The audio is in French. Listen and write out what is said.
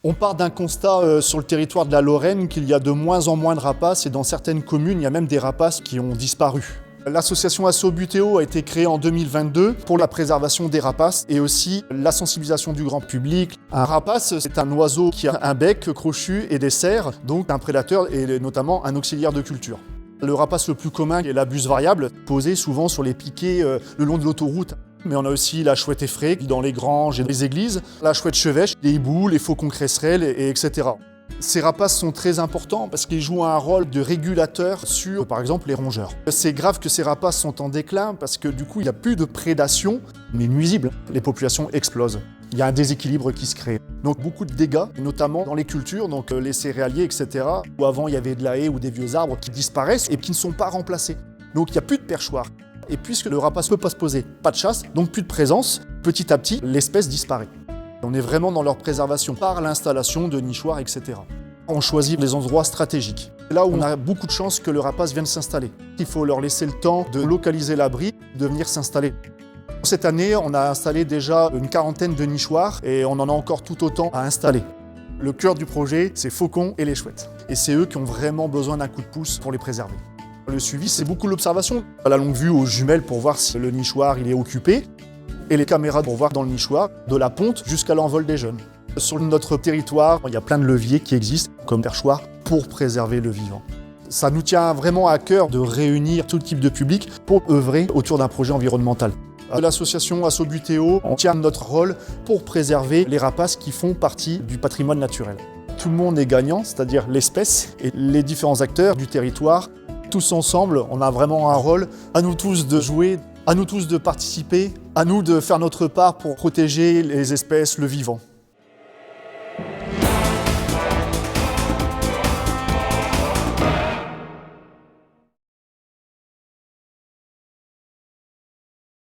On part d'un constat sur le territoire de la Lorraine qu'il y a de moins en moins de rapaces et dans certaines communes, il y a même des rapaces qui ont disparu. L'association Asso Butéo a été créée en 2022 pour la préservation des rapaces et aussi la sensibilisation du grand public. Un rapace, c'est un oiseau qui a un bec crochu et des serres, donc un prédateur et notamment un auxiliaire de culture. Le rapace le plus commun est la buse variable, posée souvent sur les piquets le long de l'autoroute. Mais on a aussi la chouette effraie dans les granges et les églises, la chouette chevêche, les hiboux, les faucons cresserelles, etc. Ces rapaces sont très importants parce qu'ils jouent un rôle de régulateur sur, par exemple, les rongeurs. C'est grave que ces rapaces sont en déclin parce que du coup, il n'y a plus de prédation, mais nuisible. Les populations explosent. Il y a un déséquilibre qui se crée. Donc beaucoup de dégâts, notamment dans les cultures, donc les céréaliers, etc. Où avant, il y avait de la haie ou des vieux arbres qui disparaissent et qui ne sont pas remplacés. Donc il n'y a plus de perchoir. Et puisque le rapace ne peut pas se poser, pas de chasse, donc plus de présence, petit à petit, l'espèce disparaît. On est vraiment dans leur préservation par l'installation de nichoirs, etc. On choisit les endroits stratégiques. Là où on a beaucoup de chances que le rapace vienne s'installer. Il faut leur laisser le temps de localiser l'abri, de venir s'installer. Cette année, on a installé déjà une quarantaine de nichoirs et on en a encore tout autant à installer. Le cœur du projet, c'est faucons et les chouettes. Et c'est eux qui ont vraiment besoin d'un coup de pouce pour les préserver. Le suivi, c'est beaucoup l'observation. À la longue vue, aux jumelles pour voir si le nichoir il est occupé. Et les caméras pour voir dans le nichoir, de la ponte jusqu'à l'envol des jeunes. Sur notre territoire, il y a plein de leviers qui existent comme perchoir pour préserver le vivant. Ça nous tient vraiment à cœur de réunir tout type de public pour œuvrer autour d'un projet environnemental. L'association Asso Butéo, on tient notre rôle pour préserver les rapaces qui font partie du patrimoine naturel. Tout le monde est gagnant, c'est-à-dire l'espèce et les différents acteurs du territoire. Tous ensemble, on a vraiment un rôle, à nous tous de jouer, à nous tous de participer, à nous de faire notre part pour protéger les espèces, le vivant.